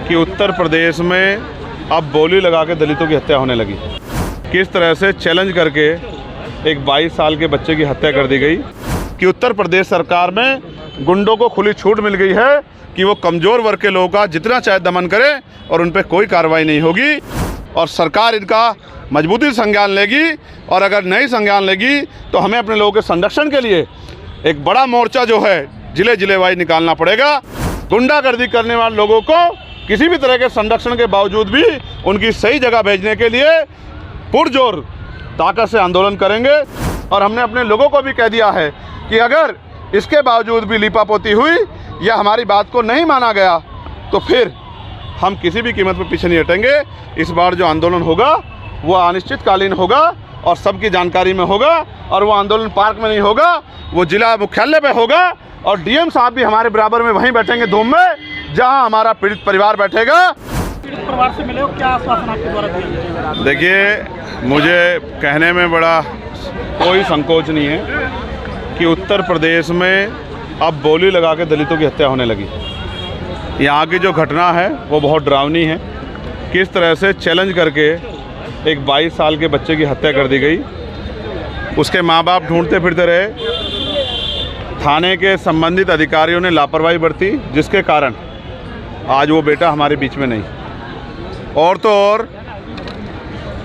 कि उत्तर प्रदेश में अब बोली लगा के दलितों की हत्या होने लगी। किस तरह से चैलेंज करके एक 22 साल के बच्चे की हत्या कर दी गई कि उत्तर प्रदेश सरकार में गुंडों को खुली छूट मिल गई है कि वो कमज़ोर वर्ग के लोगों का जितना चाहे दमन करे और उन पर कोई कार्रवाई नहीं होगी और सरकार इनका मजबूती से संज्ञान लेगी। और अगर नहीं संज्ञान लेगी तो हमें अपने लोगों के संरक्षण के लिए एक बड़ा मोर्चा जो है जिले जिले वाइज निकालना पड़ेगा। गुंडागर्दी करने वाले लोगों को किसी भी तरह के संरक्षण के बावजूद भी उनकी सही जगह भेजने के लिए पुरजोर ताकत से आंदोलन करेंगे। और हमने अपने लोगों को भी कह दिया है कि अगर इसके बावजूद भी लीपापोती हुई या हमारी बात को नहीं माना गया तो फिर हम किसी भी कीमत पर पीछे नहीं हटेंगे। इस बार जो आंदोलन होगा वो अनिश्चितकालीन होगा और सबकी जानकारी में होगा और वो आंदोलन पार्क में नहीं होगा, वो जिला मुख्यालय पे होगा और डीएम साहब भी हमारे बराबर में वहीं बैठेंगे धूम में जहां हमारा पीड़ित परिवार बैठेगा। पीड़ित परिवार से मिले हो, क्या आश्वासन आपके द्वारा दिया? देखिए, मुझे कहने में बड़ा कोई संकोच नहीं है कि उत्तर प्रदेश में अब बोली लगा के दलितों की हत्या होने लगी। यहाँ की जो घटना है वो बहुत डरावनी है। किस तरह से चैलेंज करके एक 22 साल के बच्चे की हत्या कर दी गई। उसके माँ बाप ढूंढते फिरते रहे, थाने के संबंधित अधिकारियों ने लापरवाही बरती जिसके कारण आज वो बेटा हमारे बीच में नहीं। और तो और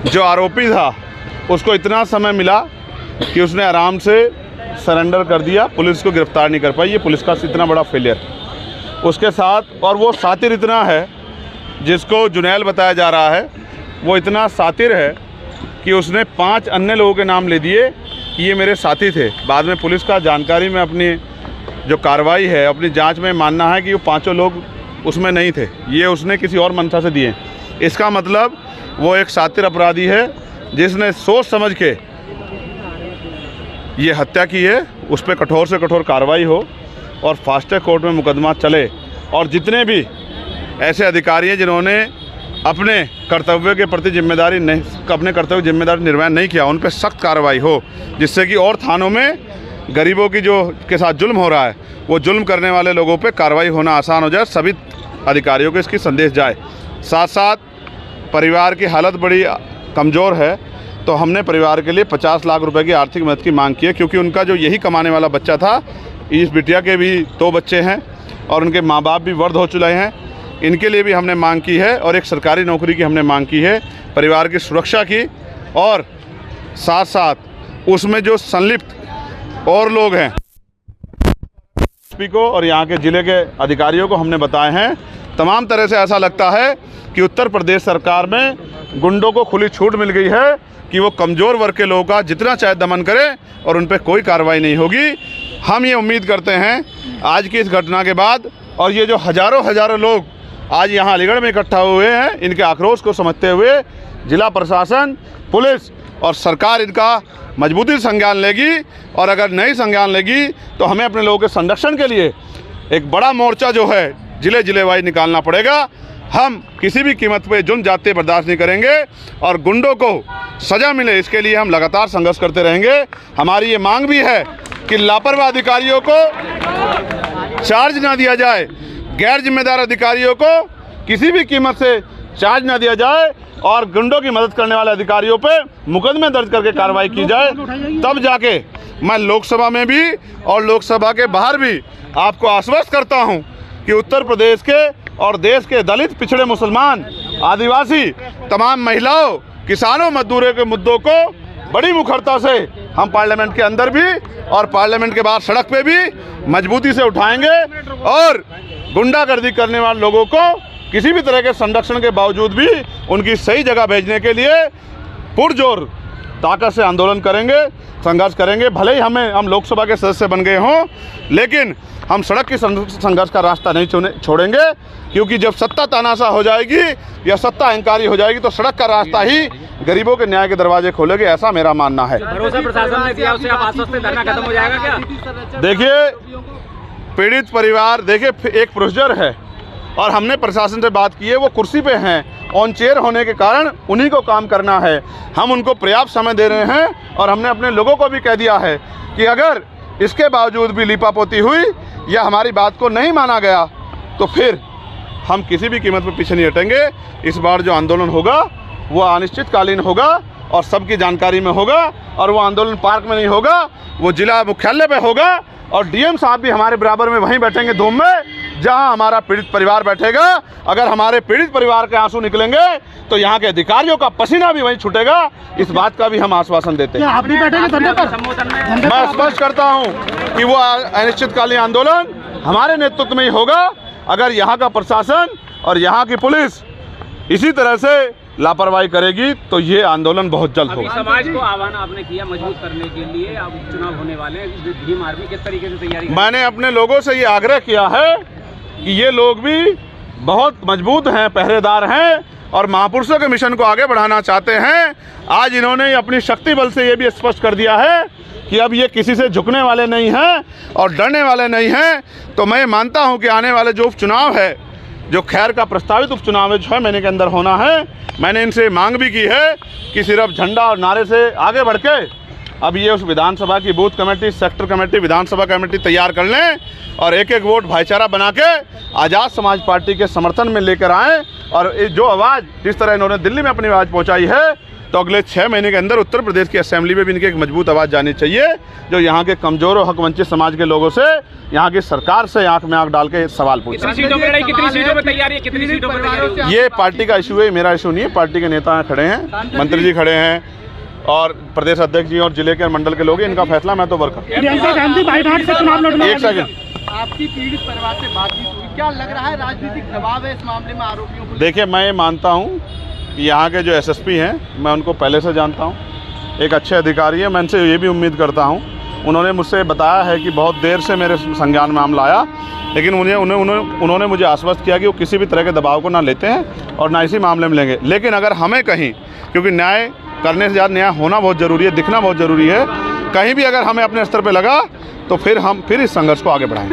जो आरोपी था उसको इतना समय मिला कि उसने आराम से सरेंडर कर दिया, पुलिस को गिरफ्तार नहीं कर पाई। ये पुलिस का इतना बड़ा फेलियर उसके साथ। और वो सातिर इतना है, जिसको जुनैल बताया जा रहा है, वो इतना सातिर है कि उसने 5 अन्य लोगों के नाम ले दिए कि ये मेरे साथी थे। बाद में पुलिस का जानकारी में अपनी जो कार्रवाई है, अपनी जांच में मानना है कि वो 5 लोग उसमें नहीं थे, ये उसने किसी और मंशा से दिए। इसका मतलब वो एक सातिर अपराधी है जिसने सोच समझ के ये हत्या की है। उस पर कठोर से कठोर कार्रवाई हो और फास्ट ट्रैक कोर्ट में मुकदमा चले और जितने भी ऐसे अधिकारी हैं जिन्होंने अपने कर्तव्य के प्रति अपने कर्तव्य जिम्मेदारी निर्वहन नहीं किया, उन पर सख्त कार्रवाई हो, जिससे कि और थानों में गरीबों की जो के साथ जुल्म हो रहा है वो जुल्म करने वाले लोगों पे कार्रवाई होना आसान हो जाए, सभी अधिकारियों को इसकी संदेश जाए। साथ साथ परिवार की हालत बड़ी कमज़ोर है, तो हमने परिवार के लिए 50 लाख रुपए की आर्थिक मदद की मांग की है, क्योंकि उनका जो यही कमाने वाला बच्चा था, इस बिटिया के भी 2 बच्चे हैं और उनके माँ बाप भी वृद्ध हो चुके हैं। इनके लिए भी हमने मांग की है और एक सरकारी नौकरी की हमने मांग की है, परिवार की सुरक्षा की। और साथ साथ उसमें जो संलिप्त और लोग हैं एसपी को और यहाँ के ज़िले के अधिकारियों को हमने बताए हैं। तमाम तरह से ऐसा लगता है कि उत्तर प्रदेश सरकार में गुंडों को खुली छूट मिल गई है कि वो कमज़ोर वर्ग के लोगों का जितना चाहे दमन करे और उन पर कोई कार्रवाई नहीं होगी। हम ये उम्मीद करते हैं आज की इस घटना के बाद, और ये जो हज़ारों लोग आज यहाँ अलीगढ़ में इकट्ठा हुए हैं, इनके आक्रोश को समझते हुए जिला प्रशासन, पुलिस और सरकार इनका मजबूती से संज्ञान लेगी। और अगर नहीं संज्ञान लेगी तो हमें अपने लोगों के संरक्षण के लिए एक बड़ा मोर्चा जो है जिले जिले वाइज निकालना पड़ेगा। हम किसी भी कीमत पे जुल्म जाते बर्दाश्त नहीं करेंगे और गुंडों को सज़ा मिले, इसके लिए हम लगातार संघर्ष करते रहेंगे। हमारी ये मांग भी है कि लापरवाह अधिकारियों को चार्ज ना दिया जाए, गैर जिम्मेदार अधिकारियों को किसी भी कीमत से चार्ज ना दिया जाए और गुंडों की मदद करने वाले अधिकारियों पे मुकदमे दर्ज करके कार्रवाई की जाए। तब जाके मैं लोकसभा में भी और लोकसभा के बाहर भी आपको आश्वस्त करता हूं कि उत्तर प्रदेश के और देश के दलित, पिछड़े, मुसलमान, आदिवासी, तमाम महिलाओं, किसानों, मजदूरों के मुद्दों को बड़ी मुखरता से हम पार्लियामेंट के अंदर भी और पार्लियामेंट के बाहर सड़क पे भी मजबूती से उठाएंगे और गुंडागर्दी करने वाले लोगों को किसी भी तरह के संरक्षण के बावजूद भी उनकी सही जगह भेजने के लिए पुरजोर ताकत से आंदोलन करेंगे, संघर्ष करेंगे। भले ही हम लोकसभा के सदस्य बन गए हों, लेकिन हम सड़क की संघर्ष का रास्ता नहीं छोड़ेंगे, क्योंकि जब सत्ता तानाशाह हो जाएगी या सत्ता अहंकारी हो जाएगी तो सड़क का रास्ता ही गरीबों के न्याय के दरवाजे खोलेगी, ऐसा मेरा मानना है। भरोसा प्रशासन ने दिया, उसे आप आश्वस्त हैं, धरना खत्म हो जाएगा क्या? देखिए, पीड़ित परिवार, देखिए एक प्रोसीजर है और हमने प्रशासन से बात की है, वो कुर्सी पे हैं, ऑन चेयर होने के कारण उन्हीं को काम करना है। हम उनको पर्याप्त समय दे रहे हैं और हमने अपने लोगों को भी कह दिया है कि अगर इसके बावजूद भी लीपापोती हुई या हमारी बात को नहीं माना गया तो फिर हम किसी भी कीमत पर पीछे नहीं हटेंगे। इस बार जो आंदोलन होगा वो अनिश्चितकालीन होगा और सबकी जानकारी में होगा, और वो आंदोलन पार्क में नहीं होगा, वो जिला मुख्यालय पे होगा, और डीएम साहब भी हमारे बराबर में वहीं बैठेंगे धूम में जहां हमारा पीड़ित परिवार बैठेगा। अगर हमारे पीड़ित परिवार के आंसू निकलेंगे तो यहाँ के अधिकारियों का पसीना भी वहीं छूटेगा। इस बात का भी हम आश्वासन देते हैं। आप भी बैठेंगे धरने पर? मैं स्पष्ट करता हूँ कि वो अनिश्चितकालीन आंदोलन हमारे नेतृत्व में ही होगा। अगर यहाँ का प्रशासन और यहाँ की पुलिस इसी तरह से लापरवाही करेगी तो ये आंदोलन बहुत जल्द होगा। समाज को आह्वान आपने किया मजबूत करने के लिए, अब चुनाव होने वाले हैं, भीम आर्मी किस तरीके से तैयारी? मैंने अपने लोगों से ये आग्रह किया है कि ये लोग भी बहुत मजबूत हैं, पहरेदार हैं और महापुरुषों के मिशन को आगे बढ़ाना चाहते हैं। आज इन्होंने अपनी शक्ति बल से ये भी स्पष्ट कर दिया है कि अब ये किसी से झुकने वाले नहीं हैं और डरने वाले नहीं हैं। तो मैं मानता हूं कि आने वाले जो उपचुनाव है, जो खैर का प्रस्तावित उपचुनाव है 6 महीने के अंदर होना है, मैंने इनसे मांग भी की है कि सिर्फ झंडा और नारे से आगे बढ़ के अब ये उस विधानसभा की बूथ कमेटी, सेक्टर कमेटी, विधानसभा कमेटी तैयार कर लें और एक एक वोट भाईचारा बना के आज़ाद समाज पार्टी के समर्थन में लेकर आएँ। और जो आवाज़ जिस तरह इन्होंने दिल्ली में अपनी आवाज़ पहुँचाई है, तो अगले 6 महीने के अंदर उत्तर प्रदेश की असेंबली में भी इनकी एक मजबूत आवाज़ जानी चाहिए, जो यहाँ के कमज़ोर और हक वंचित समाज के लोगों से, यहाँ की सरकार से आंख में आंख डाल के सवाल पूछे। कितनी सीटों पर तैयारी है? कितनी सीटों पर तैयारी है? ये पार्टी का इशू है, मेरा इशू नहीं है। पार्टी के नेता खड़े हैं, मंत्री जी खड़े हैं और प्रदेश अध्यक्ष जी और जिले के मंडल के लोग हैं। इनका फैसला मैं तो वर्कर। प्रियंका गांधी बाइट से चुनाव लड़ना। एक सेकंड, आपकी पीड़ित परिवार से बातचीत हुई, क्या लग रहा है राजनीतिक दबाव है इस मामले में आरोपियों को? देखिए, मैं ये मानता हूँ कि यहाँ के जो एसएसपी हैं, मैं उनको पहले से जानता हूँ, एक अच्छे अधिकारी है। मैं इनसे ये भी उम्मीद करता हूँ, उन्होंने मुझसे बताया है कि बहुत देर से मेरे संज्ञान में मामला आया, लेकिन उन्होंने मुझे आश्वस्त किया कि वो किसी भी तरह के दबाव को ना लेते हैं और ना इसी मामले में लेंगे। लेकिन अगर हमें कहीं, क्योंकि न्याय करने से ज़्यादा न्याय होना बहुत ज़रूरी है, दिखना बहुत ज़रूरी है, कहीं भी अगर हमें अपने स्तर पर लगा तो फिर हम इस संघर्ष को आगे बढ़ाएंगे।